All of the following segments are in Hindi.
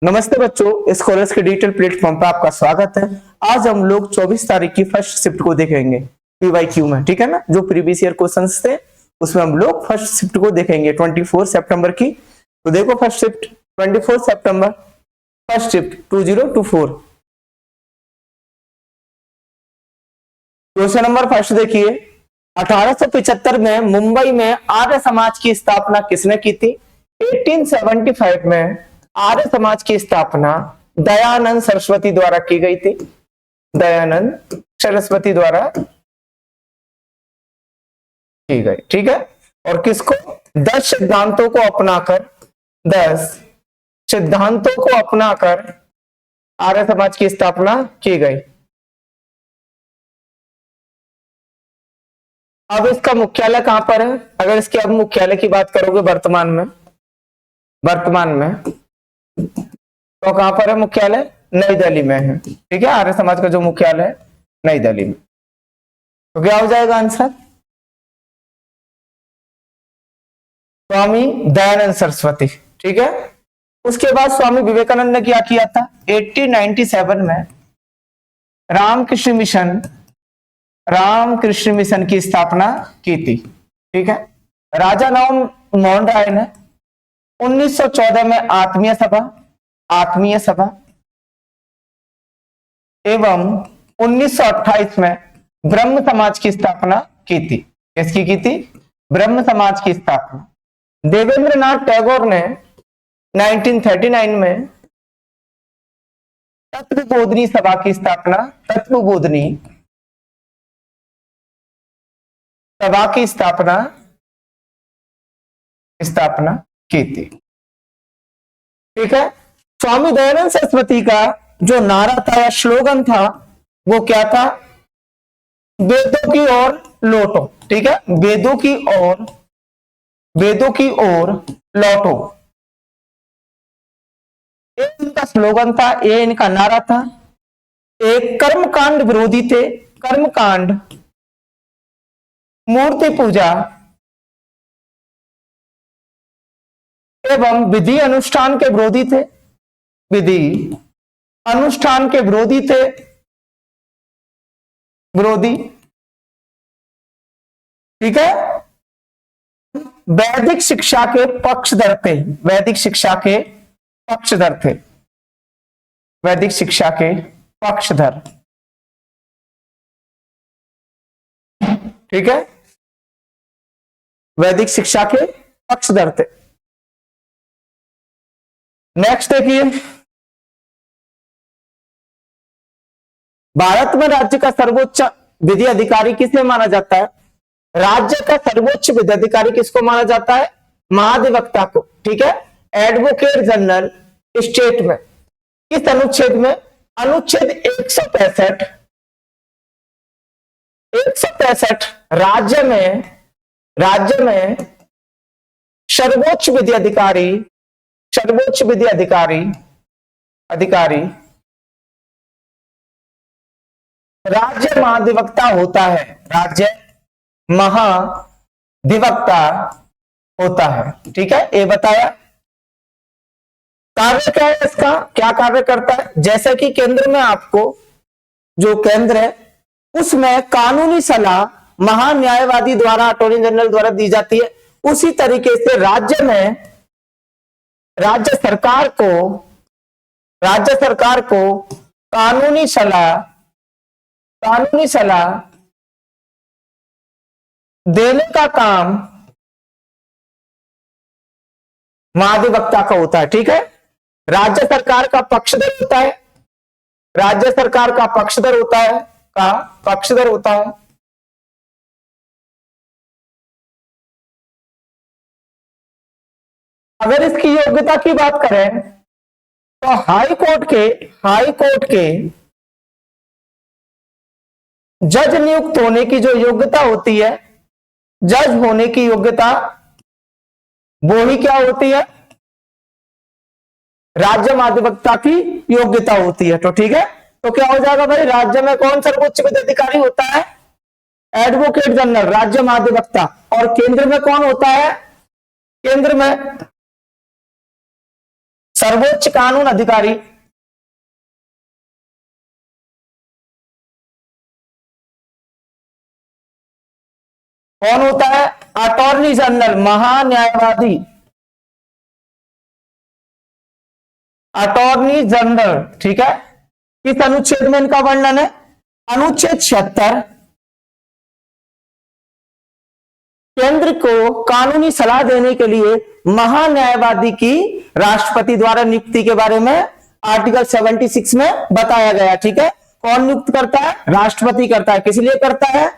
नमस्ते बच्चों, स्कॉलर्स के डिजिटल प्लेटफॉर्म पर आपका स्वागत है। आज हम लोग 24 तारीख की फर्स्ट शिफ्ट को देखेंगे पीवाईक्यू में, ठीक है ना। जो प्रीवियस ईयर क्वेश्चंस थे उसमें हम लोग फर्स्ट शिफ्ट को देखेंगे 24 सितंबर की। तो देखो फर्स्ट शिफ्ट 24 सितंबर, first shift 2024। Question number first देखिए, 1875 में मुंबई में आर्य समाज की स्थापना किसने की थी? 1875 में आर्य समाज की स्थापना दयानंद सरस्वती द्वारा की गई थी। दयानंद सरस्वती द्वारा की गई, ठीक है। और किसको? 10 सिद्धांतों को अपनाकर, 10 सिद्धांतों को अपनाकर आर्य समाज की स्थापना की गई। अब इसका मुख्यालय कहां पर है? अगर इसके अब मुख्यालय की बात करोगे वर्तमान में तो कहां पर है मुख्यालय? नई दिल्ली में है, ठीक है। आर्य समाज का जो मुख्यालय है नई दिल्ली में। तो क्या हो जाएगा आंसर? स्वामी दयानंद सरस्वती, ठीक है। उसके बाद स्वामी विवेकानंद ने क्या किया था? 1897 में रामकृष्ण मिशन की स्थापना की थी, ठीक है। राजा राम मोहन राय ने 1914 में आत्मीय सभा एवं 1928 में ब्रह्म समाज की स्थापना की थी। किसकी की थी? ब्रह्म समाज की स्थापना। देवेंद्रनाथ टैगोर ने 1939 में तत्वबोधिनी सभा की स्थापना की थी, ठीक है। स्वामी दयानंद सरस्वती का जो नारा था या स्लोगन था वो क्या था? वेदों की ओर लौटो, ठीक है। वेदों की ओर लौटो, ये इनका स्लोगन था, ये इनका नारा था। एक कर्मकांड विरोधी थे, कर्मकांड, मूर्ति पूजा एवं विधि अनुष्ठान के विरोधी थे, ठीक है। वैदिक शिक्षा के पक्षधर थे, ठीक है। वैदिक शिक्षा के पक्षधर थे। नेक्स्ट देखिए, भारत में राज्य का सर्वोच्च विधि अधिकारी किसे माना जाता है? राज्य का सर्वोच्च विधि अधिकारी किसको माना जाता है? महाधिवक्ता को, ठीक है। एडवोकेट जनरल स्टेट में किस अनुच्छेद में? अनुच्छेद 165 राज्य में सर्वोच्च विधि अधिकारी राज्य महाधिवक्ता होता है, ठीक है। ये बताया। कार्य क्या है इसका? क्या कार्य करता है? जैसे कि केंद्र में आपको जो केंद्र है उसमें कानूनी सलाह महान्यायवादी द्वारा, अटॉर्नी जनरल द्वारा दी जाती है, उसी तरीके से राज्य में राज्य सरकार को कानूनी सलाह देने का काम महाधिवक्ता का होता है, ठीक है। राज्य सरकार का पक्षधर होता है, अगर इसकी योग्यता की बात करें तो हाई कोर्ट के जज नियुक्त होने की जो योग्यता होती है, जज होने की योग्यता वो ही क्या होती है? राज्य महाधिवक्ता की योग्यता होती है। तो ठीक है, तो क्या हो जाएगा भाई? राज्य में कौन सर्वोच्च विधि अधिकारी होता है? एडवोकेट जनरल, राज्य महाधिवक्ता। और केंद्र में कौन होता है? केंद्र में सर्वोच्च कानून अधिकारी कौन होता है? अटॉर्नी जनरल, महान्यायवादी, अटॉर्नी जनरल। ठीक है, किस अनुच्छेद में इनका वर्णन है? अनुच्छेद 76। केंद्र को कानूनी सलाह देने के लिए महान्यायवादी की राष्ट्रपति द्वारा नियुक्ति के बारे में आर्टिकल 76 में बताया गया। ठीक है, कौन नियुक्त करता है? राष्ट्रपति करता है। किस लिए करता है?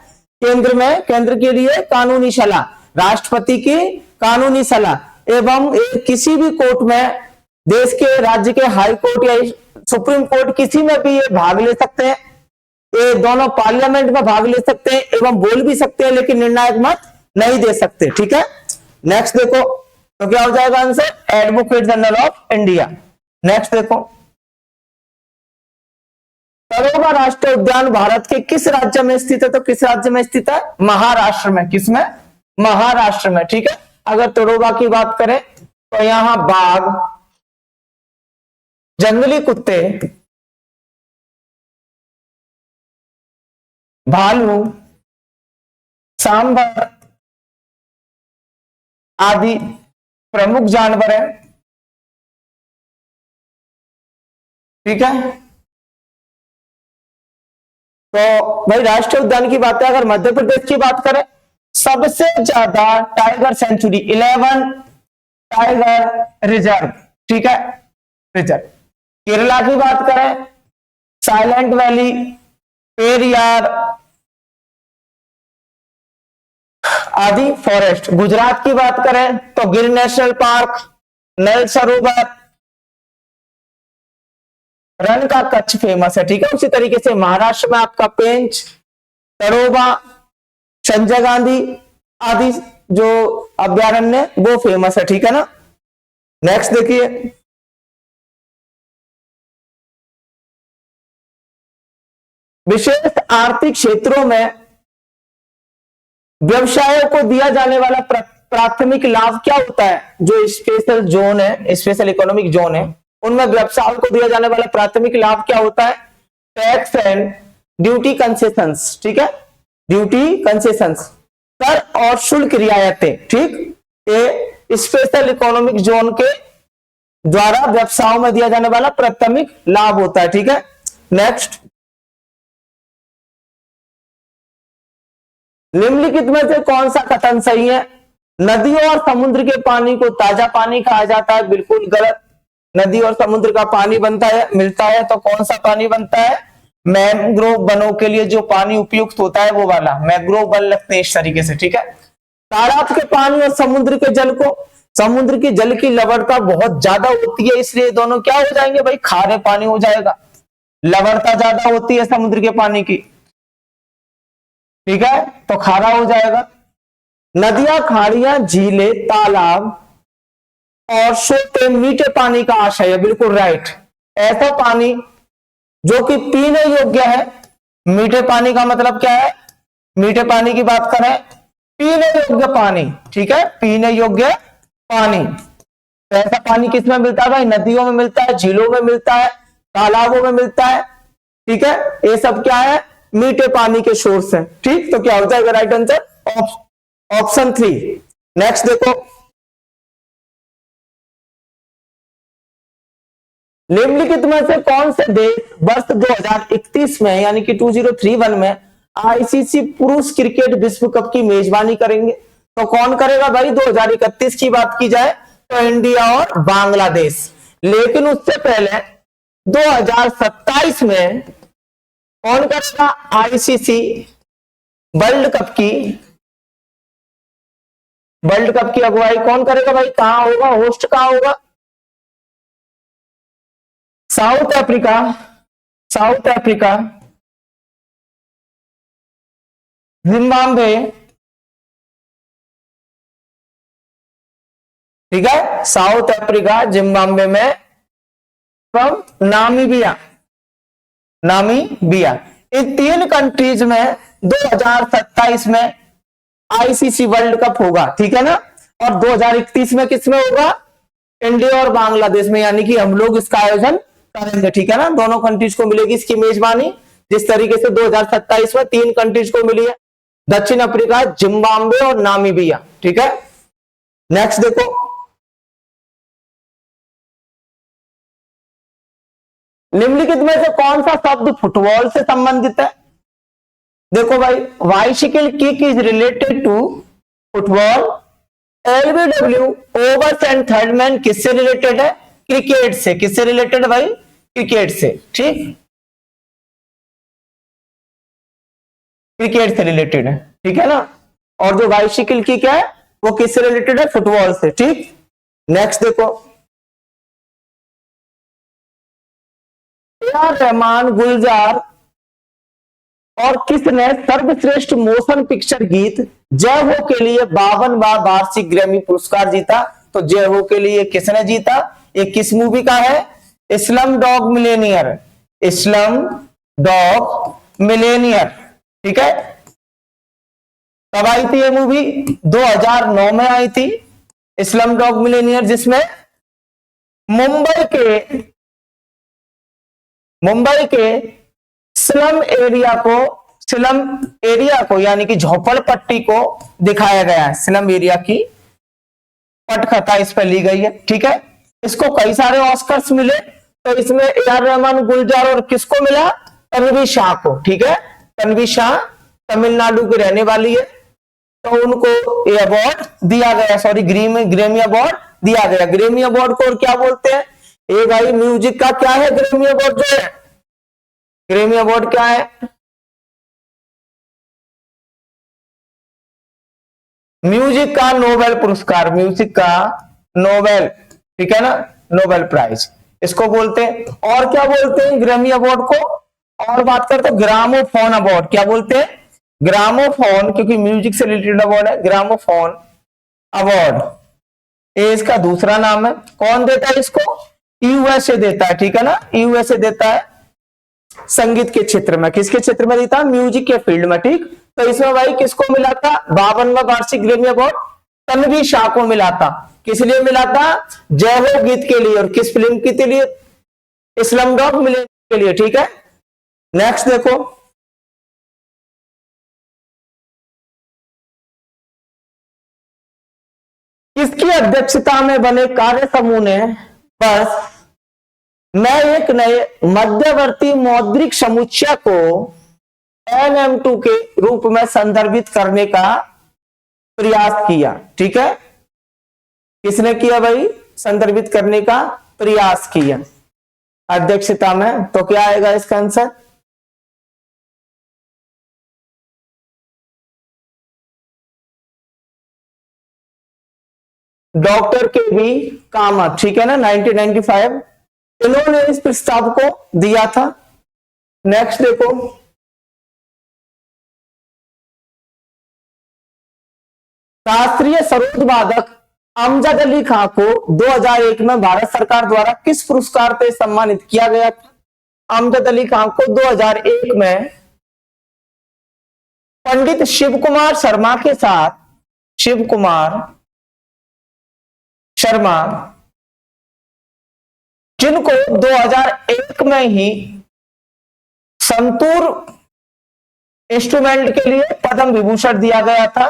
केंद्र में, केंद्र के लिए कानूनी सलाह, राष्ट्रपति की कानूनी सलाह एवं किसी भी कोर्ट में, देश के राज्य के हाई कोर्ट या सुप्रीम कोर्ट, किसी में भी ये भाग ले सकते हैं। ये दोनों पार्लियामेंट में भाग ले सकते हैं एवं बोल भी सकते हैं, लेकिन निर्णायक मत नहीं दे सकते। ठीक है, नेक्स्ट देखो, तो क्या हो जाएगा answer? Advocate general of India. Next देखो, तलोबा राष्ट्रीय उद्यान भारत के किस राज्य में स्थित है? तो किस राज्य में स्थित है? महाराष्ट्र में। किसमें? महाराष्ट्र में। ठीक है, अगर तलोबा की बात करें तो यहां बाघ, जंगली कुत्ते, भालू, सांभर आदि प्रमुख जानवर है। ठीक है, तो भाई राष्ट्रीय उद्यान की बात है, अगर मध्य प्रदेश की बात करें, सबसे ज्यादा टाइगर सेंचुरी 11 टाइगर रिजर्व। ठीक है, रिजर्व। केरला की बात करें, साइलेंट वैली, पेरियार आदि फॉरेस्ट। गुजरात की बात करें तो गिर नेशनल पार्क, नल सरोवर, रन का कच्छ फेमस है। ठीक है, उसी तरीके से महाराष्ट्र में आपका पेंच, तड़ोबा, संजय गांधी आदि जो अभ्यारण्य वो फेमस है। ठीक है ना। नेक्स्ट देखिए, विशेष आर्थिक क्षेत्रों में व्यवसायों को दिया जाने वाला प्राथमिक लाभ क्या होता है? जो स्पेशल जोन है, स्पेशल इकोनॉमिक जोन है, उनमें व्यवसायों को दिया जाने वाला प्राथमिक लाभ क्या होता है? Tax and duty concessions. ठीक है, ड्यूटी कंसेशंस, कर और शुल्क रियायतें। ठीक, ये स्पेशल इकोनॉमिक जोन के द्वारा व्यवसायों में दिया जाने वाला प्राथमिक लाभ होता है। ठीक है, नेक्स्ट, निम्नलिखित में से कौन सा कथन सही है? नदियों और समुद्र के पानी को ताजा पानी कहा जाता है। बिल्कुल गलत। नदी और समुद्र का पानी बनता है, मिलता है, तो कौन सा पानी बनता है? मैंग्रोव वनों के लिए जो पानी उपयुक्त होता है वो वाला, मैंग्रोव वन लगते हैं इस तरीके से। ठीक है, तालाब के पानी और समुद्र के जल को, समुद्र के जल की लवणता बहुत ज्यादा होती है, इसलिए दोनों क्या हो जाएंगे भाई? खारे पानी हो जाएगा। लवणता ज्यादा होती है समुद्र के पानी की। ठीक है, तो खारा हो जाएगा। नदियां, खाड़ियां, झीलें, तालाब और सोते मीठे पानी का आशय है। बिल्कुल राइट। ऐसा पानी जो कि पीने योग्य है। मीठे पानी का मतलब क्या है? मीठे पानी की बात करें, पीने योग्य पानी। ठीक है, पीने योग्य पानी। तो ऐसा पानी किसमें मिलता है भाई? नदियों में मिलता है, झीलों में मिलता है, तालाबों में मिलता है। ठीक है, ये सब क्या है? मीठे पानी के सोर्स हैं। ठीक, तो क्या हो जाएगा राइट आंसर? ऑप्शन 3। नेक्स्ट देखो, निम्नलिखित में से कौन से देश वर्ष 2031 में यानी कि 2031 में आईसीसी पुरुष क्रिकेट विश्व कप की मेजबानी करेंगे? तो कौन करेगा भाई? 2031 की बात की जाए तो इंडिया और बांग्लादेश। लेकिन उससे पहले 2027 में कौन करेगा आईसीसी वर्ल्ड कप की अगुवाई कौन करेगा भाई? कहां होगा? होस्ट कहां होगा? South Africa, Zimbabwe. ठीक है, साउथ अफ्रीका, जिम्बाब्वे में, नामीबिया। इन 3 कंट्रीज में 2027 में आईसीसी वर्ल्ड कप होगा। ठीक है ना। और 2031 में किसमें होगा? इंडिया और बांग्लादेश में, यानी कि हम लोग इसका आयोजन करेंगे, ठीक है ना। दोनों कंट्रीज को मिलेगी इसकी मेजबानी, जिस तरीके से 2027 में 3 कंट्रीज को मिली है, दक्षिण अफ्रीका, जिम्बाब्वे और नामीबिया, ठीक है। नेक्स्ट देखो, निम्नलिखित में से कौन सा शब्द फुटबॉल से संबंधित है? देखो भाई, bicycle kick is related to football. LBW, overs and third man, किससे रिलेटेड है? क्रिकेट से। किससे रिलेटेड भाई? क्रिकेट से, ठीक, क्रिकेट से रिलेटेड है, ठीक है ना। और जो बाइसिकल किक है वो किससे रिलेटेड है? फुटबॉल से, ठीक। नेक्स्ट देखो, ए.आर. रहमान, गुलजार और किसने सर्वश्रेष्ठ मोशन पिक्चर गीत जय हो के लिए 52वां वार्षिक ग्रैमी पुरस्कार जीता? तो जय हो के लिए किसने जीता? ये किस मूवी का है? Slum dog Millionaire, slum dog Millionaire, ठीक है। कब आई थी ये मूवी? 2009 में आई थी, इस्लम डॉग मिलेनियर, जिसमें मुंबई के स्लम एरिया को यानी कि झोपड़पट्टी को दिखाया गया है। स्लम एरिया की पटकथा इस पर ली गई है, ठीक है। इसको कई सारे ऑस्कर्स मिले, तो इसमें ए.आर. रहमान, गुलजार और किसको मिला? तन्वी शाह को, ठीक है। तन्वी शाह तमिलनाडु की रहने वाली है, तो उनको ये अवार्ड दिया गया, सॉरी ग्रैमी अवार्ड दिया गया। ग्रैमी अवार्ड को और क्या बोलते हैं? ये भाई म्यूजिक का क्या है? ग्रैमी अवार्ड जो है, ग्रैमी अवार्ड क्या है? म्यूजिक का नोबेल पुरस्कार, म्यूजिक का नोबेल, ठीक है ना, नोबेल प्राइज इसको बोलते हैं। और क्या बोलते हैं ग्रैमी अवार्ड को? और बात करते हैं ग्रामोफोन अवार्ड। क्या बोलते हैं? ग्रामोफोन, क्योंकि म्यूजिक से रिलेटेड अवार्ड है, ग्रामोफोन अवार्ड, ये इसका दूसरा नाम है। कौन देता है इसको? यूएसए देता है, ठीक है ना, यूएसए देता है संगीत के क्षेत्र में। किसके क्षेत्र में देता है? म्यूजिक के फील्ड में, ठीक। तो इसमें भाई किसको मिला था 52वां वार्षिक ग्रैमी अवार्ड? तन्वी शाह को मिला था। किस लिए मिला था? जय हो गीत के लिए। और किस फिल्म के लिए? इस्लाम डॉग मिले के लिए, ठीक है। नेक्स्ट देखो, किसकी अध्यक्षता में बने कार्य समूह ने बस मैं एक नए मध्यवर्ती मौद्रिक समुच्चय को NM2 के रूप में संदर्भित करने का प्रयास किया, ठीक है। किसने किया भाई? संदर्भित करने का प्रयास किया अध्यक्षता में। तो क्या आएगा इसका आंसर? Doctor KV. कामत, ठीक है ना, 1995 इन्होंने इस प्रस्ताव को दिया था। नेक्स्ट देखो, शास्त्रीय सरोद वादक अमजद अली खां को 2001 में भारत सरकार द्वारा किस पुरस्कार से सम्मानित किया गया था? अमजद अली खां को 2001 में पंडित शिव कुमार शर्मा के साथ, शिव कुमार शर्मा, जिनको 2001 में ही संतूर इंस्ट्रूमेंट के लिए पद्म विभूषण दिया गया था,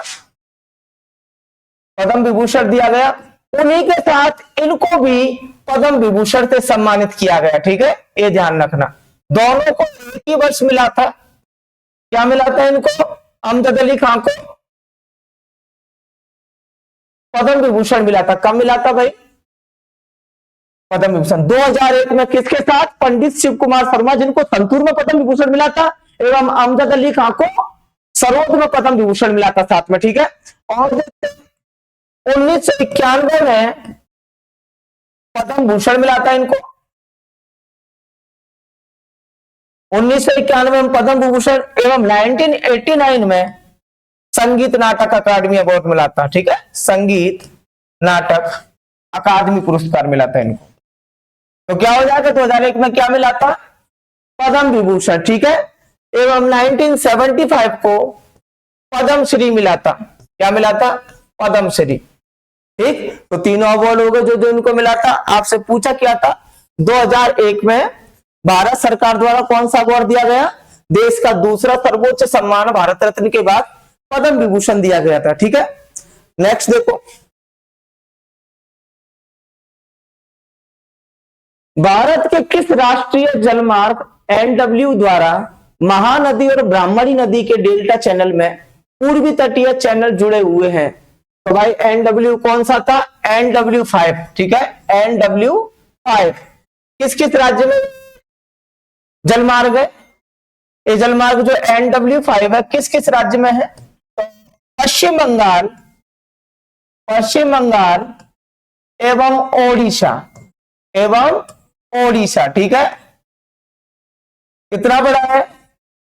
पद्म विभूषण दिया गया, उन्हीं के साथ इनको भी पद्म विभूषण से सम्मानित किया गया, ठीक है, ये ध्यान रखना। दोनों को एक ही वर्ष मिला था। क्या मिला था इनको? अमजद अली खां को पद्म विभूषण मिला था। कब मिला था भाई पद्म विभूषण? 2001 में। किसके साथ? पंडित शिव कुमार शर्मा, जिनको संतूर में पद्म विभूषण मिला था, एवं अमजद अली खां को सरोद में पद्म विभूषण मिला था साथ में, ठीक है। और 1991 में पद्म भूषण मिला था इनको, 1991 में पद्म विभूषण, एवं 1989 में संगीत नाटक अकादमी अवार्ड मिला था, ठीक है, संगीत नाटक अकादमी पुरस्कार मिला था इनको। तो क्या हो जाएगा? 2001 में क्या मिला था? पद्म विभूषण, ठीक है। एवं 1975 को पद्म श्री मिला था। क्या मिला था? पद्म श्री, ठीक, तो तीनों अवार्ड हो गए जो जो इनको मिला था। आपसे पूछा क्या था 2001 में भारत सरकार द्वारा कौन सा अवार्ड दिया गया, देश का दूसरा सर्वोच्च सम्मान भारत रत्न के बाद पद्म विभूषण दिया गया था। ठीक है, नेक्स्ट देखो, भारत के किस राष्ट्रीय जलमार्ग एनडब्ल्यू द्वारा महानदी और ब्राह्मणी नदी के डेल्टा चैनल में पूर्वी तटीय चैनल जुड़े हुए हैं? तो भाई एनडब्ल्यू कौन सा था, NW5। ठीक है, NW5 किस किस राज्य में जलमार्ग है? ये जलमार्ग जो NW5 है किस किस राज्य में है? तो पश्चिम बंगाल, पश्चिम बंगाल एवं ओडिशा, एवं ओडिशा। ठीक है, कितना बड़ा है,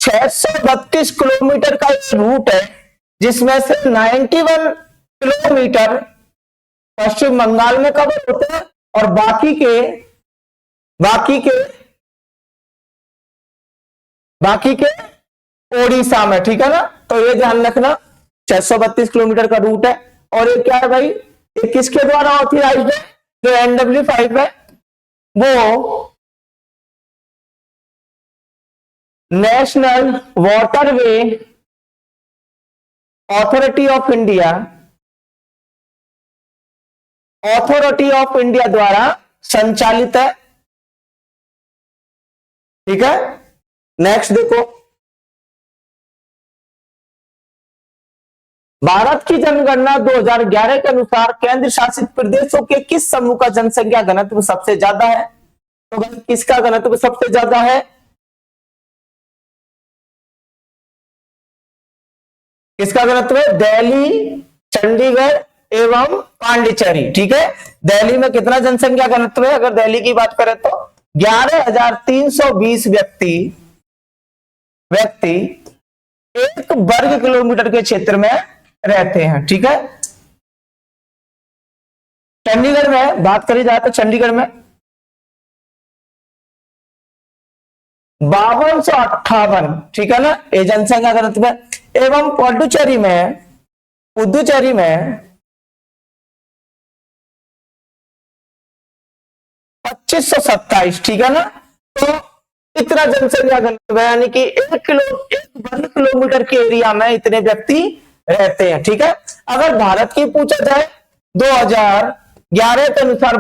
632 किलोमीटर का रूट है, जिसमें से 91 किलोमीटर पश्चिम बंगाल में कवर होते हैं और बाकी के ओडिशा में। ठीक है ना, तो ये ध्यान रखना 632 किलोमीटर का रूट है। और ये क्या है भाई, ये किसके द्वारा ऑथराइज्ड है? जो NW5 है वो national waterway authority of India, द्वारा संचालित है। ठीक है, नेक्स्ट देखो, भारत की जनगणना 2011 के अनुसार केंद्र शासित प्रदेशों के किस समूह का जनसंख्या घनत्व सबसे ज्यादा है? तो किसका घनत्व सबसे ज्यादा है? किसका घनत्व है? दिल्ली, चंडीगढ़ एवं पांडिचेरी। ठीक है, दिल्ली में कितना जनसंख्या घनत्व है? अगर दिल्ली की बात करें तो 11,320 व्यक्ति 1 वर्ग किलोमीटर के क्षेत्र में रहते हैं। ठीक है, चंडीगढ़ में बात करी जाए तो चंडीगढ़ में 5258, ठीक है ना, ये जनसंख्या घनत्व है। एवं पुडुचेरी में 2527। ठीक है ना, तो इतना जनसंख्या घनत्व है, यानी कि 1 वर्ग किलोमीटर के एरिया में इतने व्यक्ति रहते हैं। ठीक है, अगर भारत की पूछा जाए 2011 के अनुसार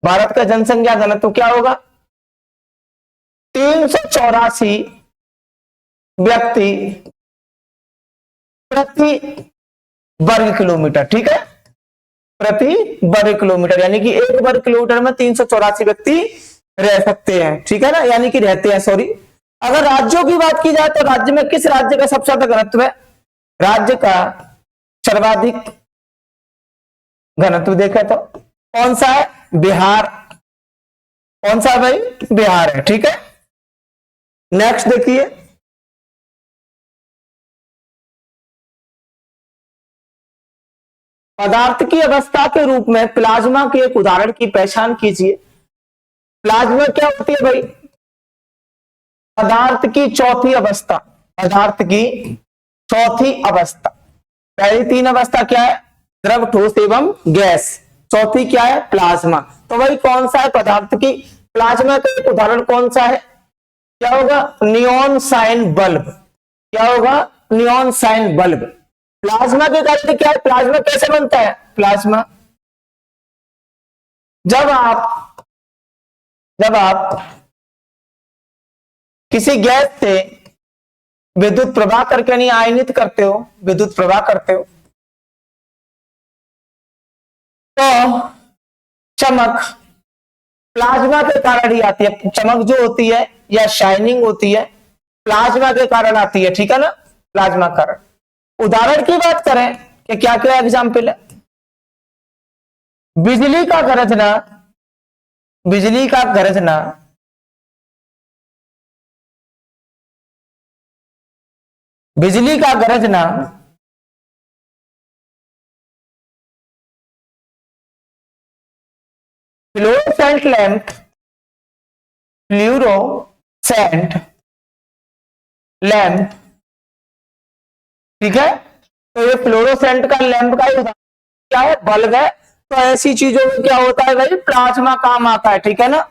भारत का जनसंख्या घनत्व क्या होगा? 384 व्यक्ति प्रति वर्ग किलोमीटर। ठीक है, प्रति वर्ग किलोमीटर, यानी कि 1 वर्ग किलोमीटर में 384 व्यक्ति रह सकते हैं। ठीक है ना, यानी कि रहते हैं, सॉरी। अगर राज्यों की बात की जाए तो राज्य में किस राज्य का सबसे ज्यादा घनत्व है? राज्य का सर्वाधिक घनत्व देखे तो कौन सा है? बिहार। कौन सा है भाई? बिहार है। ठीक है, नेक्स्ट देखिए, पदार्थ की अवस्था के रूप में प्लाज्मा के एक उदाहरण की पहचान कीजिए। प्लाज्मा क्या होती है भाई? पदार्थ की चौथी अवस्था, पदार्थ की चौथी अवस्था। पहली 3 अवस्था क्या है? द्रव, ठोस एवं गैस। चौथी क्या है? प्लाज्मा। तो भाई कौन सा है पदार्थ की? प्लाज्मा का एक उदाहरण कौन सा है? क्या होगा? Neon sign bulb. क्या होगा? Neon sign bulb. प्लाज्मा के कार्य क्या है? प्लाज्मा कैसे बनता है? प्लाज्मा जब आप किसी गैस से विद्युत प्रवाह करके नहीं आयनित करते हो, विद्युत प्रवाह करते हो, तो चमक प्लाज्मा के कारण ही आती है। चमक जो होती है या शाइनिंग होती है प्लाज्मा के कारण आती है। ठीक है ना, प्लाज्मा कारण। उदाहरण की बात करें कि क्या क्या एग्जाम्पल है? बिजली का गरजना, बिजली का गरजना बिजली का गरजना फ्लोरोसेंट लैंप, फ्लोरोसेंट लैंप, ठीक है, तो ये फ्लोरोसेंट का लैंप का उदाहरण क्या है, बल्ब है। तो ऐसी चीजों में क्या होता है भाई, प्लाज्मा काम आता है, ठीक है ना,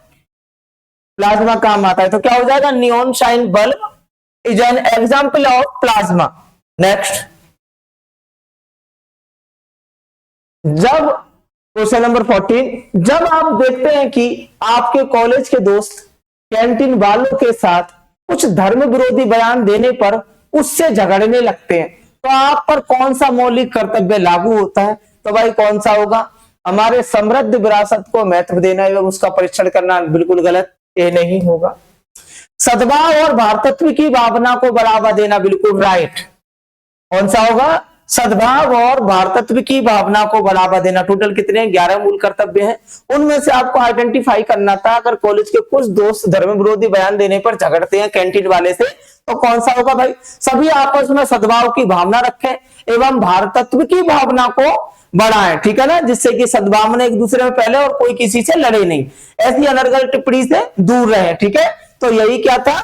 प्लाज्मा काम आता है। तो क्या हो जाएगा, neon shine bulb is an example of plasma. Next, जब क्वेश्चन नंबर 14, जब आप देखते हैं कि आपके कॉलेज के दोस्त कैंटीन वालों के साथ कुछ धर्म विरोधी बयान देने पर उससे झगड़ने लगते हैं, तो आप पर कौन सा मौलिक कर्तव्य लागू होता है? तो भाई कौन सा होगा, हमारे समृद्ध विरासत को महत्व देना एवं उसका परीक्षण करना बिल्कुल गलत, ये नहीं होगा। सद्भाव और भारतत्व की भावना को बढ़ावा देना बिल्कुल राइट। कौन सा होगा, सद्भाव और भारतत्व की भावना को बढ़ावा देना। टोटल कितने हैं, 11 मूल कर्तव्य हैं। उनमें से आपको आइडेंटिफाई करना था, अगर कॉलेज के कुछ दोस्त धर्म विरोधी बयान देने पर झगड़ते हैं कैंटीन वाले से, तो कौन सा होगा भाई, सभी आपस में सद्भाव की भावना रखें एवं भारतत्व की भावना को बढ़ाएं, ठीक है ना, जिससे कि सद्भाव में एक दूसरे में पहले और कोई किसी से लड़े नहीं, ऐसी अनर्गल टिप्पणी से दूर रहे, ठीक है। तो यही क्या था,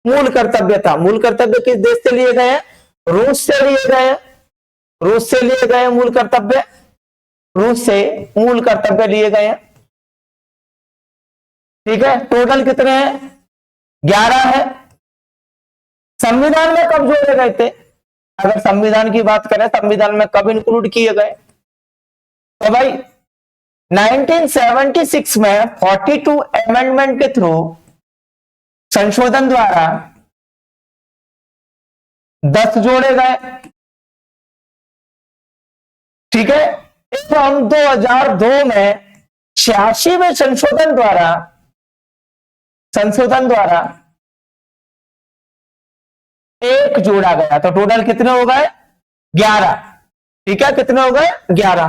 मूल कर्तव्य था। मूल कर्तव्य किस देश से लिए गए हैं, रूस से लिए गए हैं, रूस से लिए गए मूल कर्तव्य, रूस से मूल कर्तव्य लिए गए हैं, ठीक है। टोटल कितने हैं, 11 है। संविधान में कब जोड़े गए थे, अगर संविधान की बात करें, संविधान में कब इंक्लूड किए गए, तो भाई 1976 में 42 अमेंडमेंट के थ्रू, संशोधन द्वारा 10 जोड़े गए, ठीक है। एवं 2002 में 86वें संशोधन द्वारा एक जोड़ा गया, तो टोटल कितने हो गए, 11, ठीक है। कितने हो गए, 11।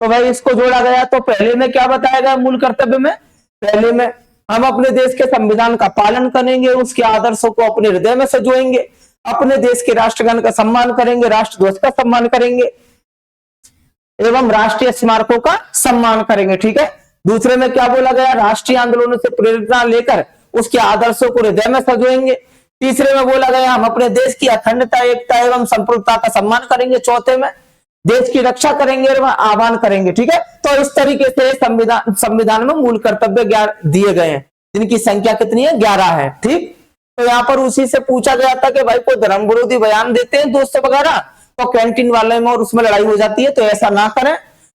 तो भाई इसको जोड़ा गया, तो पहले में क्या बताया गया मूल कर्तव्य में, पहले में हम अपने देश के संविधान का पालन करेंगे, उसके आदर्शों को अपने हृदय में सजोएंगे, अपने देश के राष्ट्रगान का सम्मान करेंगे, राष्ट्रध्वज का सम्मान करेंगे एवं राष्ट्रीय स्मारकों का सम्मान करेंगे, ठीक है। दूसरे में क्या बोला गया, राष्ट्रीय आंदोलनों से प्रेरणा लेकर उसके आदर्शों को हृदय में सजोएंगे। तीसरे में बोला गया हम अपने देश की अखंडता, एकता एवं संप्रभुता का सम्मान करेंगे। चौथे में देश की रक्षा करेंगे एवं आह्वान करेंगे, ठीक है। तो इस तरीके से संविधान में मूल कर्तव्य दिए गए हैं, जिनकी संख्या कितनी है, 11 है, ठीक। तो यहाँ पर उसी से पूछा गया था कि भाई कोई धर्म विरोधी बयान देते हैं दोस्त वगैरह, तो कैंटीन वाले में और उसमें लड़ाई हो जाती है, तो ऐसा ना करें।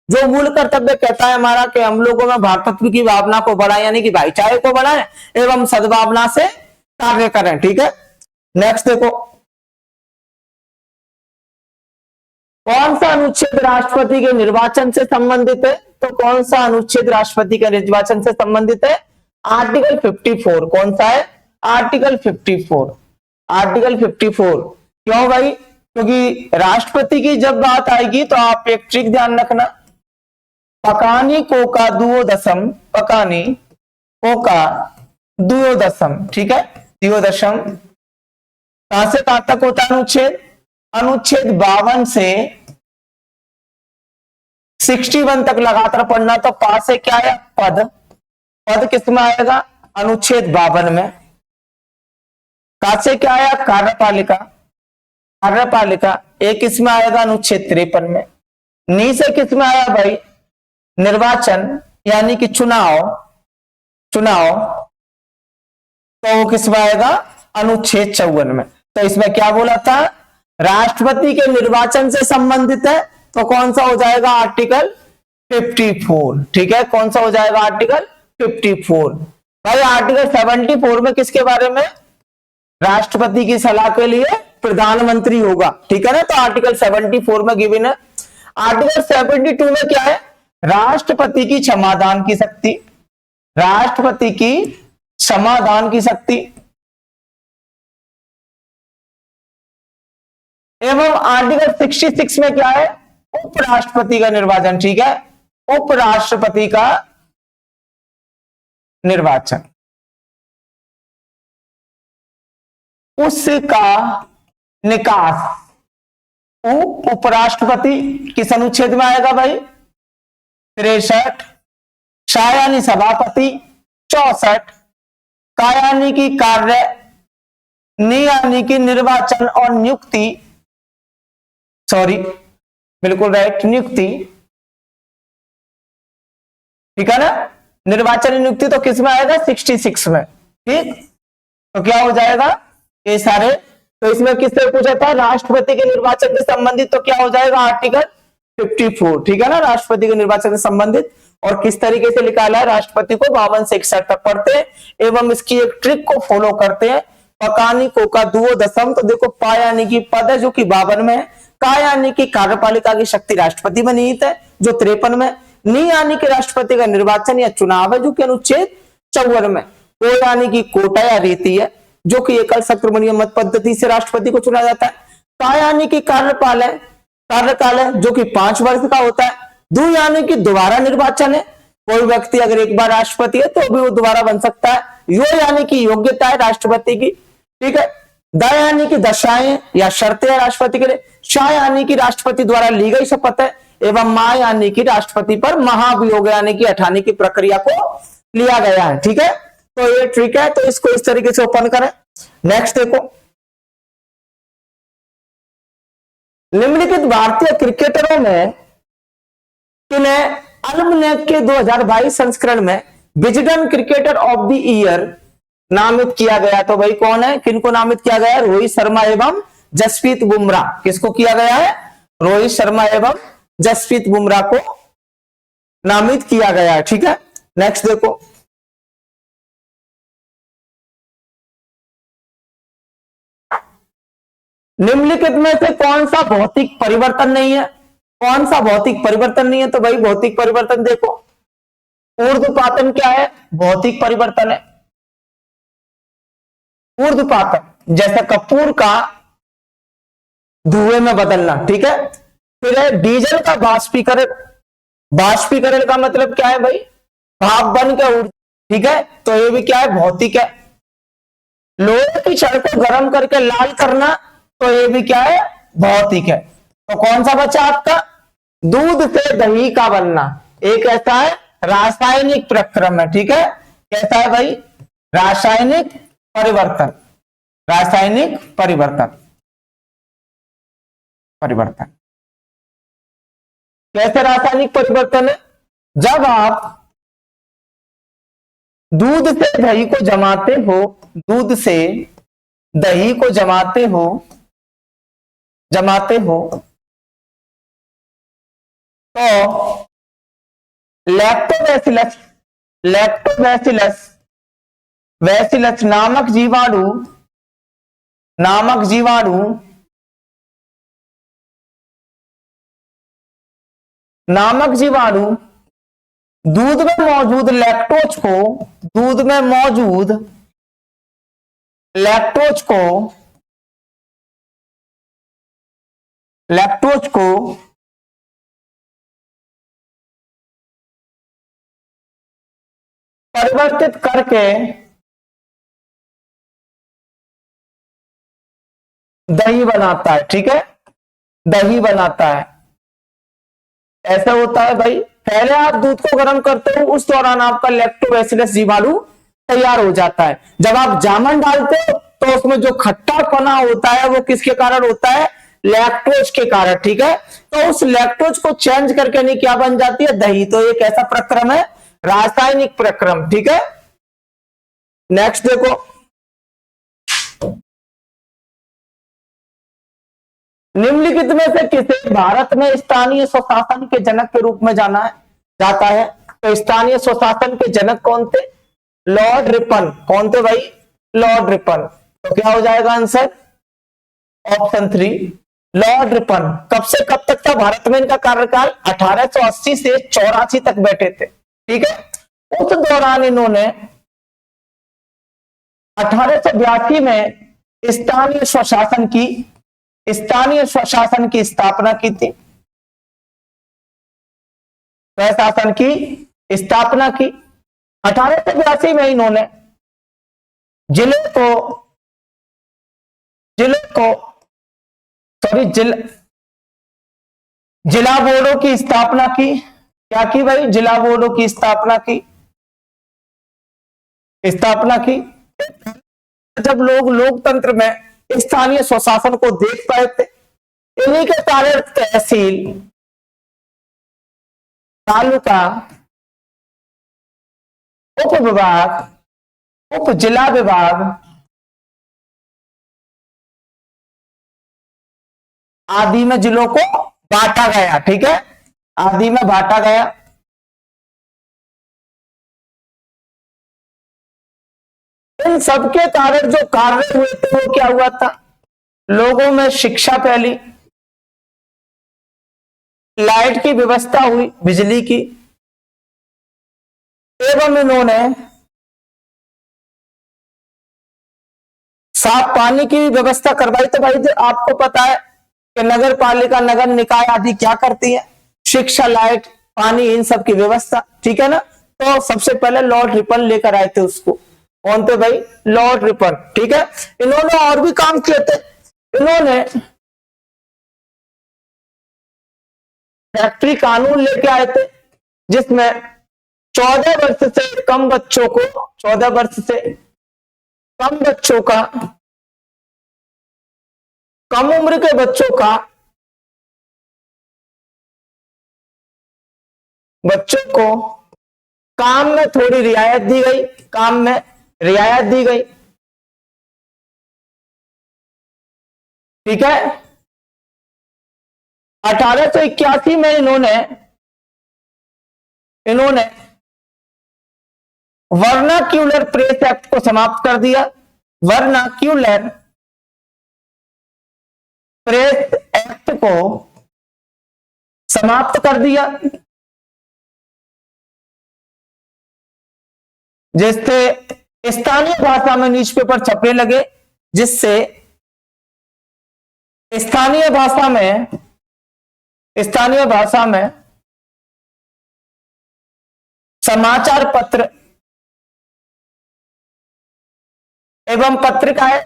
जो मूल कर्तव्य कहता है हमारा कि हम लोगों में भारतत्व की भावना को बढ़ाएं, यानी कि भाईचारे को बढ़ाएं एवं सद्भावना से कार्य करें, ठीक है। नेक्स्ट देखो, कौन सा अनुच्छेद राष्ट्रपति के निर्वाचन से संबंधित है, तो कौन सा अनुच्छेद राष्ट्रपति के निर्वाचन से संबंधित है, आर्टिकल 54। कौन सा है, आर्टिकल 54। आर्टिकल 54 क्यों भाई, क्योंकि राष्ट्रपति की जब बात आएगी तो आप एक ट्रिक ध्यान रखना, पकानी को का दुओदशम, पकानी को का दुओदशम, ठीक है, दुओदशम कहां से कहां तक होता है अनुच्छेद, अनुच्छेद 52 से 61 तक लगातार पढ़ना। तो पा से क्या है, पद, पद किसमें आएगा, अनुच्छेद 52 में। का से क्या आया, कार्यपालिका, कार्यपालिका एक किसमें आएगा, अनुच्छेद 53 में। नी से किसमें आया भाई, निर्वाचन यानी कि चुनाव, चुनाव, तो वो किसमें आएगा, अनुच्छेद 54 में। तो इसमें क्या बोला था, राष्ट्रपति के निर्वाचन से संबंधित है, तो कौन सा हो जाएगा, आर्टिकल 54, ठीक है। कौन सा हो जाएगा, आर्टिकल 54। भाई आर्टिकल 74 में किसके बारे में, राष्ट्रपति की सलाह के लिए प्रधानमंत्री होगा, ठीक है ना। तो आर्टिकल 74 में गिवन है। आर्टिकल 72 में क्या है, राष्ट्रपति की क्षमादान की शक्ति, राष्ट्रपति की क्षमादान की शक्ति। एवं आर्टिकल 66 में क्या है, उपराष्ट्रपति का निर्वाचन, ठीक है, उपराष्ट्रपति का निर्वाचन। उसका निकास उपराष्ट्रपति किस अनुच्छेद में आएगा भाई, 63। शायानी सभापति 64। कायानी की कार्य, नियानी की निर्वाचन और नियुक्ति, सॉरी बिल्कुल राइट, नियुक्ति, ठीक है ना। निर्वाचन नियुक्ति तो किस में आएगा, 66 में, ठीक। तो क्या हो जाएगा ये सारे, तो इसमें किससे पूछा था, राष्ट्रपति के निर्वाचन से संबंधित, तो क्या हो जाएगा आर्टिकल 54, ठीक है ना, राष्ट्रपति के निर्वाचन से संबंधित। और किस तरीके से निकाला है, राष्ट्रपति को 52 से 61 तक पढ़ते हैं एवं इसकी एक ट्रिक को फॉलो करते हैं। पकानी को का दुओ दशम, तो देखो पा यानी कि पद है जो कि 52 में है, का यानी कि कार्यपालिका की शक्ति राष्ट्रपति में निहित है जो 53 में, नी यानी कि राष्ट्रपति का निर्वाचन या चुनाव है जो कि अनुच्छेद 54 में, को यानी कि कोटा या रीति है जो कि एकल संक्रमणीय मत पद्धति से राष्ट्रपति को चुना जाता है, का यानी कि कार्यकाल है जो कि 5 वर्ष का होता है, दो यानी कि दोबारा निर्वाचन है, कोई व्यक्ति अगर एक बार राष्ट्रपति है तो भी वो दोबारा बन सकता है, यो यानी कि योग्यता है राष्ट्रपति की, ठीक है, द यानी कि दशाएं या शर्तें है राष्ट्रपति के लिए, शा यानी कि राष्ट्रपति द्वारा ली गई शपथ है, एवं मा यानी कि राष्ट्रपति पर महाभियोग यानी कि हटाने की प्रक्रिया को लिया गया है, ठीक है। तो ये ट्रिक है, तो इसको इस तरीके से ओपन करें। नेक्स्ट देखो, निम्नलिखित भारतीय क्रिकेटरों में किन्हें अल्मनेक के 2022 संस्करण में Wisden cricketer of the year नामित किया गया, तो भाई कौन है, किनको नामित किया गया है, रोहित शर्मा एवं जसप्रीत बुमराह, किसको किया गया है, रोहित शर्मा एवं जसप्रीत बुमराह को नामित किया गया है, ठीक है। नेक्स्ट देखो, निम्नलिखित में से कौन सा भौतिक परिवर्तन नहीं है, कौन सा भौतिक परिवर्तन नहीं है, तो भाई भौतिक परिवर्तन देखो, ऊर्ध्वपातन क्या है, भौतिक परिवर्तन है, ऊर्ध्वपातन जैसे कपूर का धुएं में बदलना, ठीक है। फिर है डीजल का बाष्पीकरण, बाष्पीकरण का मतलब क्या है भाई, भाप बन के उड़, ठीक है, तो ये भी क्या है, भौतिक है। लोहे की छड़ को गर्म करके लाल करना, तो ये भी क्या है, भौतिक है। तो कौन सा बचा आपका, दूध से दही का बनना, एक ऐसा है रासायनिक प्रक्रम है, ठीक है, कैसा है भाई, रासायनिक परिवर्तन, रासायनिक परिवर्तन, परिवर्तन कैसे रासायनिक परिवर्तन है, जब आप दूध से दही को जमाते हो, दूध से दही को जमाते हो तो लैक्टोबैसिलस, बैसिलस नामक जीवाणु दूध में मौजूद लैक्टोज को परिवर्तित करके दही बनाता है, ठीक है, दही बनाता है। ऐसा होता है भाई, पहले आप दूध को गर्म करते हो, उस दौरान आपका लैक्टोबैसिलस जीवाणु तैयार हो जाता है। जब आप जामन डालते हो तो उसमें जो खट्टापना होता है वो किसके कारण होता है, लैक्टोज के कारण, ठीक है। तो उस लैक्टोज को चेंज करके नहीं क्या बन जाती है, दही। तो एक ऐसा प्रक्रम है, रासायनिक प्रक्रम, ठीक है। नेक्स्ट देखो, निम्नलिखित में से किसे भारत में स्थानीय स्वशासन के जनक के रूप में जाता है, तो स्थानीय स्वशासन के जनक कौन थे, लॉर्ड रिपन, कौन थे भाई, लॉर्ड रिपन। तो क्या हो जाएगा आंसर, ऑप्शन 3 लॉर्ड रिपन। कब से कब तक था भारत में इनका कार्यकाल, 1880 से 84 तक बैठे थे, ठीक है। उस दौरान इन्होंने 1882 में स्थानीय स्वशासन की स्थापना की थी, स्वशासन की स्थापना की। 1882 में इन्होंने जिला बोर्डों की स्थापना की। क्या की भाई, जिला बोर्डों की स्थापना की। जब लोग लोकतंत्र में स्थानीय स्वशासन को देख पाए थे, इन्हीं के कारण तहसील, तालुका, उप विभाग, उप जिला विभाग आदि में जिलों को बांटा गया। ठीक है, आदि में बांटा गया। इन सबके कारण जो कार्य हुए थे वो क्या हुआ था, लोगों में शिक्षा फैली, लाइट की व्यवस्था हुई, बिजली की, एवं इन्होंने साफ पानी की भी व्यवस्था करवाई। तो भाई आपको पता है कि नगर पालिका, नगर निकाय आदि क्या करती है, शिक्षा, लाइट, पानी, इन सब की व्यवस्था। ठीक है ना। तो सबसे पहले लॉर्ड रिपन लेकर आए थे उसको। कौन थे भाई, लॉर्ड रिपन। ठीक है, इन्होंने और भी काम किए थे। इन्होंने फैक्ट्री कानून लेके आए थे जिसमें 14 वर्ष से कम बच्चों को, 14 वर्ष से कम बच्चों का, कम उम्र के बच्चों को काम में थोड़ी रियायत दी गई, काम में रियायत दी गई। ठीक है, 1881 में इन्होंने वर्नाक्यूलर प्रेस एक्ट को समाप्त कर दिया। वर्नाक्यूलर प्रेस एक्ट को समाप्त कर दिया, जिससे स्थानीय भाषा में न्यूज़पेपर छपने लगे, जिससे स्थानीय भाषा में समाचार पत्र एवं पत्रिकाएं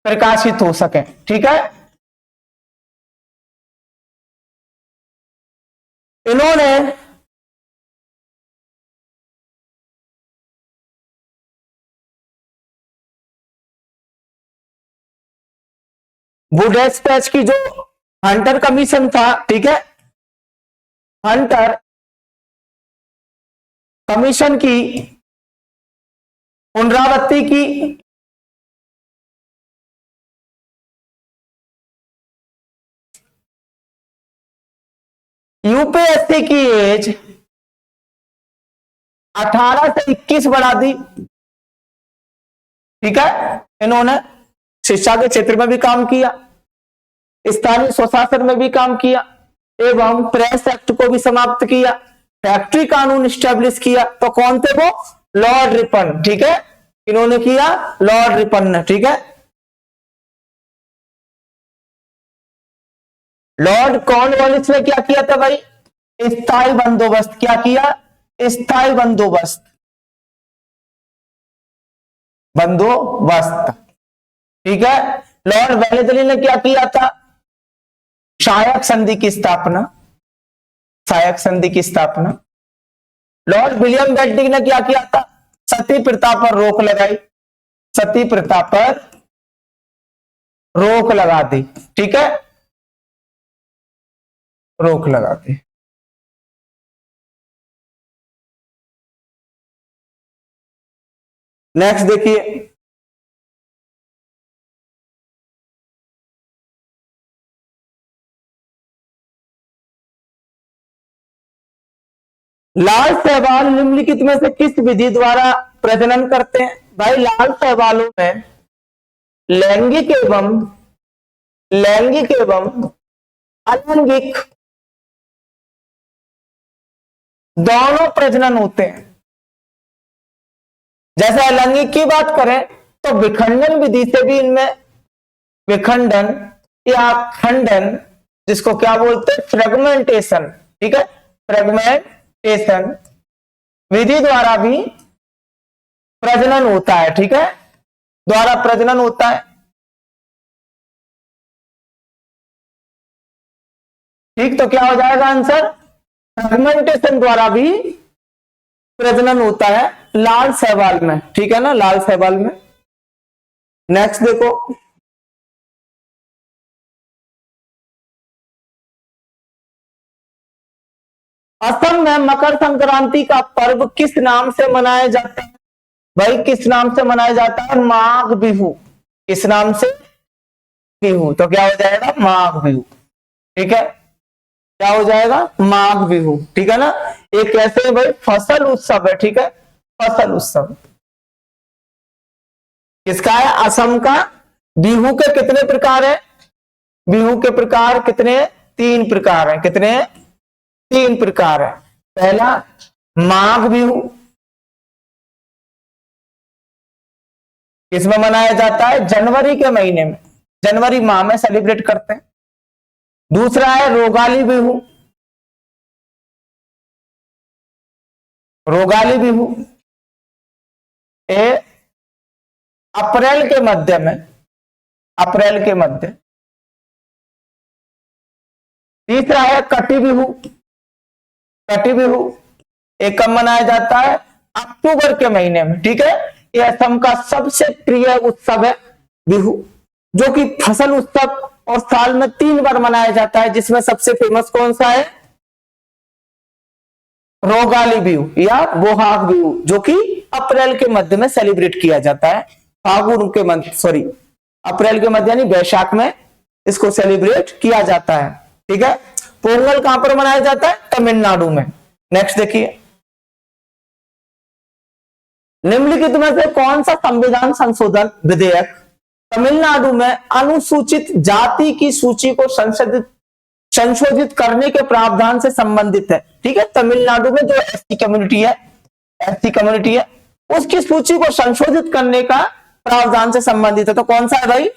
प्रकाशित हो सके। ठीक है, इन्होंने बुडेस्पैच की जो हंटर कमीशन था, ठीक है, हंटर कमीशन की पुनरावृत्ति की, यूपीएससी की एज 18 से 21 बढ़ा दी। ठीक है, इन्होंने शिक्षा के क्षेत्र में भी काम किया, स्थानीय स्वशासन में भी काम किया, एवं प्रेस एक्ट को भी समाप्त किया, फैक्ट्री कानून स्टैब्लिश किया। तो कौन थे वो, लॉर्ड रिपन। ठीक है, इन्होंने किया, लॉर्ड रिपन ने। ठीक है, लॉर्ड कॉर्नवालिस ने क्या किया था भाई, स्थायी बंदोबस्त। क्या किया, स्थायी बंदोबस्त, ठीक है। लॉर्ड वेलेस्ली ने क्या किया था, सहायक संधि की स्थापना, सहायक संधि की स्थापना। लॉर्ड विलियम बेंटिक ने क्या किया था, सती प्रथा पर रोक लगाई, सती प्रथा पर रोक लगा दी। ठीक है, रोक लगा दी। नेक्स्ट देखिए, लाल शैवाल निम्नलिखित में से किस विधि द्वारा प्रजनन करते हैं। भाई लाल शैवालों में लैंगिक एवं अलैंगिक दोनों प्रजनन होते हैं। जैसे अलैंगिक की बात करें तो विखंडन विधि से भी इनमें, विखंडन या खंडन, जिसको क्या बोलते हैं, फ्रेगमेंटेशन। ठीक है, फ्रेगमेंटेशन विधि द्वारा भी प्रजनन होता है। ठीक है, द्वारा प्रजनन होता है। ठीक, तो क्या हो जाएगा आंसर, फ्रेगमेंटेशन द्वारा भी प्रजनन होता है लाल शैवाल में। ठीक है ना, लाल शैवाल में। नेक्स्ट देखो, असम में मकर संक्रांति का पर्व किस नाम से मनाया जाता है? भाई किस नाम से मनाया जाता है? माघ बिहू। किस नाम से? बिहू। तो क्या हो जाएगा? माघ बिहू। ठीक है, क्या हो जाएगा? माघ बिहू। ठीक है ना। एक कैसे भाई फसल उत्सव है। ठीक है, फसल उत्सव किसका है? असम का। बिहू के कितने प्रकार है? बिहू के प्रकार कितने? 3 प्रकार है। कितने? 3 प्रकार है। पहला माघ बिहू, किसमें मनाया जाता है? जनवरी के महीने में, जनवरी माह में सेलिब्रेट करते हैं। दूसरा है रोगाली बिहू। रोगाली बिहू ये अप्रैल के मध्य में, अप्रैल के मध्य। तीसरा है कटी बिहू। कटी बिहू एक कब मनाया जाता है? अक्टूबर के महीने में। ठीक है, यह असम का सबसे प्रिय उत्सव है बिहू, जो कि फसल उत्सव और साल में 3 बार मनाया जाता है, जिसमें सबसे फेमस कौन सा है? रोगाली बिहू या बोहाग बिहू, जो कि अप्रैल के मध्य में सेलिब्रेट किया जाता है। फागुन के मध्य, सॉरी अप्रैल के मध्य यानी बैसाख में इसको सेलिब्रेट किया जाता है। ठीक है, पोंगल कहां पर मनाया जाता है? तमिलनाडु में। नेक्स्ट देखिए, निम्नलिखित में से कौन सा संविधान संशोधन विधेयक तमिलनाडु में अनुसूचित जाति की सूची को संशोधित करने के प्रावधान से संबंधित है? ठीक है, तमिलनाडु में जो एससी कम्युनिटी है, एससी कम्युनिटी है, उसकी सूची को संशोधित करने का प्रावधान से संबंधित है। तो कौन सा है भाई?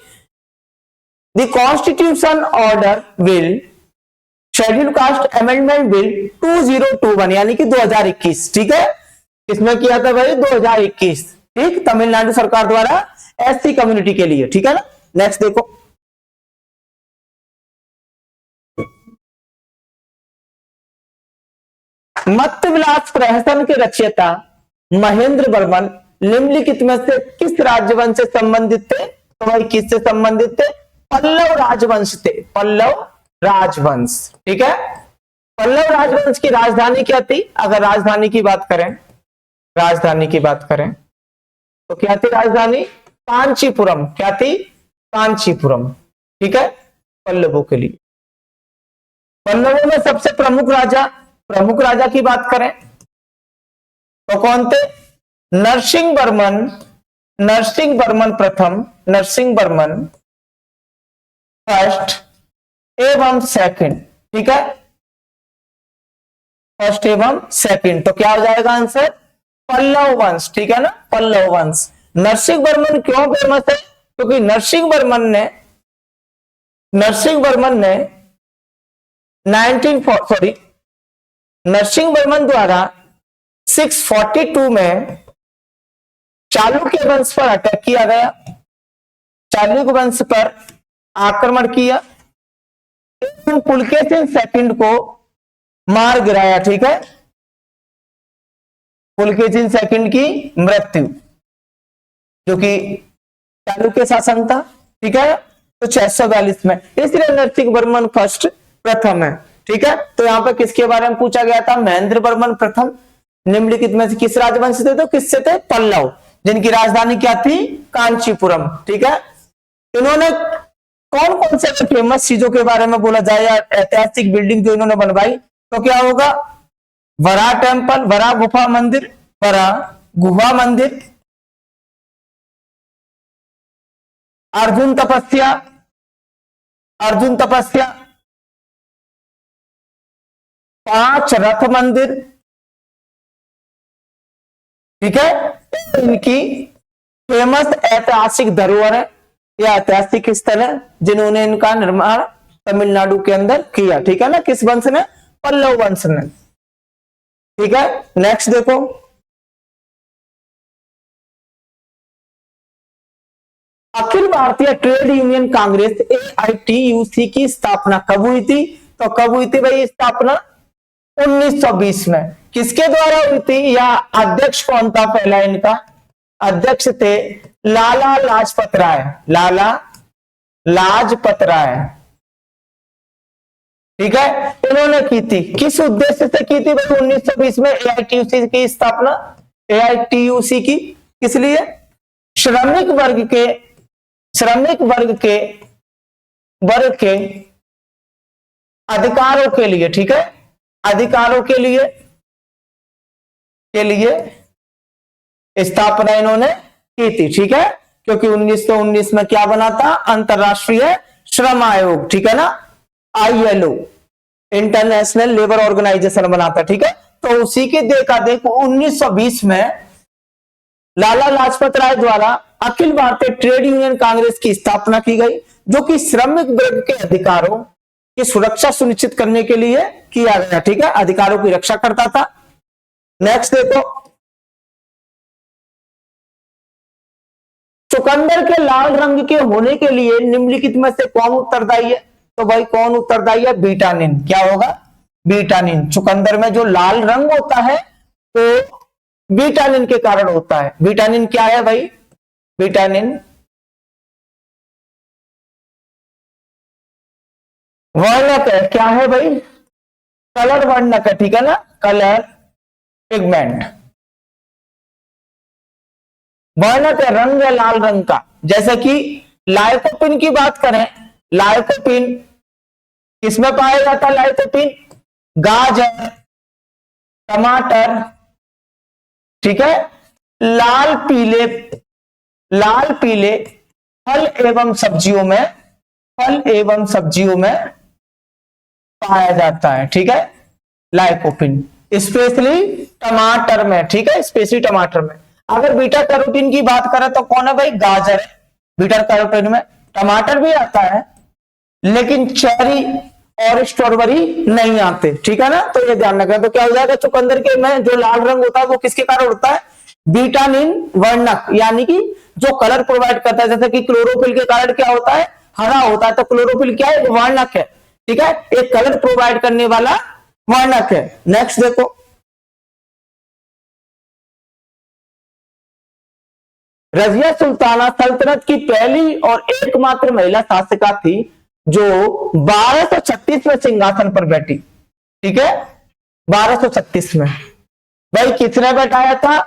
The constitution order bill, schedule caste amendment bill 2021 यानी कि 2021। ठीक है, किसमें किया था भाई? 2021। ठीक, तमिलनाडु सरकार द्वारा एससी कम्युनिटी के लिए। ठीक है ना। नेक्स्ट देखो, मत्स्य विलास प्रहसन के रचयिता महेंद्र वर्मन निम्नलिखित में से किस राजवंश से संबंधित थे? तो भाई किससे संबंधित थे? पल्लव राजवंश थे। पल्लव राजवंश। ठीक है, पल्लव राजवंश की राजधानी क्या थी? अगर राजधानी की बात करें, राजधानी की बात करें तो क्या थी राजधानी? कांचीपुरम। क्या थी? कांचीपुरम। ठीक है, पल्लवों के लिए। पल्लवों में सबसे प्रमुख राजा की बात करें तो कौन थे? नरसिंह वर्मन, नरसिंह वर्मन प्रथम, नरसिंह वर्मन फर्स्ट एवं सेकंड। ठीक है, फर्स्ट एवं सेकंड। तो क्या हो जाएगा आंसर? पल्लव वंश। ठीक है ना, पल्लव वंश। नरसिंह वर्मन क्यों फेमस है? क्योंकि नरसिंह वर्मन ने 19 नरसिंह वर्मन द्वारा 642 में चालुक्य वंश पर अटैक किया गया, चालुक्य वंश पर आक्रमण किया, पुलकेशिन सेकंड को मार गिराया। ठीक है, पुलकेशिन सेकंड की मृत्यु, जो कि चालुक्य शासन था। ठीक है, तो 642 में, इसलिए नरसिंह वर्मन फर्स्ट प्रथम है। ठीक है, तो यहां पर किसके बारे में पूछा गया था? महेंद्र वर्मन प्रथम निम्नलिखित में से किस राजवंश से थे? तो किससे थे? पल्लव, जिनकी राजधानी क्या थी? कांचीपुरम। ठीक है, इन्होंने कौन कौन से फेमस चीजों के बारे में बोला जाए, ऐतिहासिक बिल्डिंग जो इन्होंने बनवाई, तो क्या होगा? वरा टेम्पल, वरा गुफा मंदिर, वरा गुहा मंदिर, अर्जुन तपस्या, अर्जुन तपस्या, 5 रथ मंदिर। ठीक है, इनकी फेमस ऐतिहासिक धरोहर है या ऐतिहासिक स्थल है, जिन्होंने इनका निर्माण तमिलनाडु के अंदर किया। ठीक है ना, किस वंश ने? पल्लव वंश ने। ठीक है, नेक्स्ट देखो, Akhil Bharatiya trade union Congress AITUC की स्थापना कब हुई थी? तो कब हुई थी भाई स्थापना? 1920 में। किसके द्वारा हुई थी या अध्यक्ष कौन था पहला इनका? अध्यक्ष थे लाला लाजपत राय, लाला लाजपत राय, ठीक है। इन्होंने की थी, किस उद्देश्य से की थी भाई 1920 में एआईटीयूसी की स्थापना, एआईटीयूसी की किस लिए, श्रमिक वर्ग के अधिकारों के लिए, ठीक है, अधिकारों के लिए स्थापना इन्होंने की थी, ठीक है। क्योंकि 1919 में क्या बना था, अंतरराष्ट्रीय श्रम आयोग, ठीक है ना, आईएलओ, इंटरनेशनल लेबर ऑर्गेनाइजेशन बना था, ठीक है। तो उसी के देखा देख 1920 में लाला लाजपत राय द्वारा अखिल भारतीय ट्रेड यूनियन कांग्रेस की स्थापना की गई, जो कि श्रमिक वर्ग के अधिकारों की सुरक्षा सुनिश्चित करने के लिए किया गया, ठीक है, अधिकारों की रक्षा करता था। नेक्स्ट देखो, चुकंदर के लाल रंग के होने के लिए निम्नलिखित में से कौन उत्तरदायी है, तो भाई कौन उत्तरदायी है, बीटानिन, क्या होगा, बीटानिन। चुकंदर में जो लाल रंग होता है तो बीटानिन के कारण होता है। बीटानिन क्या है भाई, बीटानिन वर्णक है, क्या है भाई, कलर वर्णक है, ठीक है ना, कलर पिगमेंट, वर्णक है, रंग है लाल रंग का। जैसे कि लाइकोपिन की बात करें, लाइकोपिन किसमें पाया जाता है, लाइकोपिन गाजर, टमाटर, ठीक है, लाल पीले फल एवं सब्जियों में पाया जाता है, ठीक है, लाइकोपिन स्पेशली टमाटर में, ठीक है, स्पेशली टमाटर में। अगर बीटा कैरोटीन की बात करें तो कौन है भाई, गाजर है बीटा कैरोटीन में। टमाटर भी आता है लेकिन चेरी और स्ट्रॉबेरी नहीं आते, ठीक है ना, तो ये ध्यान रखना। तो क्या हो जाएगा, चुकंदर के में जो लाल रंग होता है वो किसके कारण होता है, बीटानिन वर्णक, यानी कि जो कलर प्रोवाइड करता है। जैसे कि क्लोरोफिल के कारण क्या होता है, हरा होता है, तो क्लोरोफिल क्या है, वर्णक है, ठीक है, एक कलर प्रोवाइड करने वाला वर्णक है। नेक्स्ट देखो, रजिया सुल्ताना सल्तनत की पहली और एकमात्र महिला शासिका थी जो 1236 में सिंहासन पर बैठी, ठीक है, 1236 में। भाई किसने बैठाया था,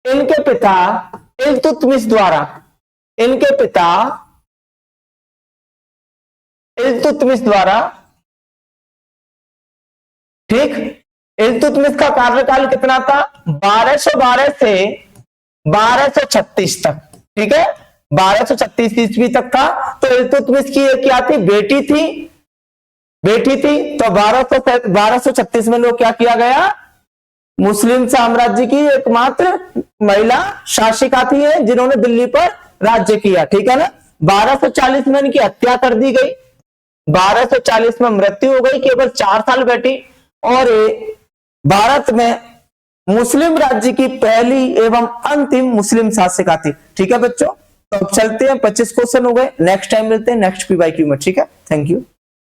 इनके पिता इल्तुतमिश द्वारा, इनके पिता इल्तुतमिश द्वारा, ठीक। इल्तुतमिश का कार्यकाल कितना था, 1212 से 1236 तक, ठीक है, 1236 ईस्वी तक था। तो इल्तुतमिश की क्या थी, बेटी थी। तो 1236 में लोग क्या किया गया, मुस्लिम साम्राज्य की एकमात्र महिला शासिका थी जिन्होंने दिल्ली पर राज्य किया, ठीक है ना। 1240 में इनकी हत्या कर दी गई, 1240 में मृत्यु हो गई, केवल 4 साल बैठी, और भारत में मुस्लिम राज्य की पहली एवं अंतिम मुस्लिम शासिका थी, ठीक है बच्चों। तो अब चलते हैं, 25 क्वेश्चन हो गए, नेक्स्ट टाइम मिलते हैं नेक्स्ट PYQ में, ठीक है। Thank you.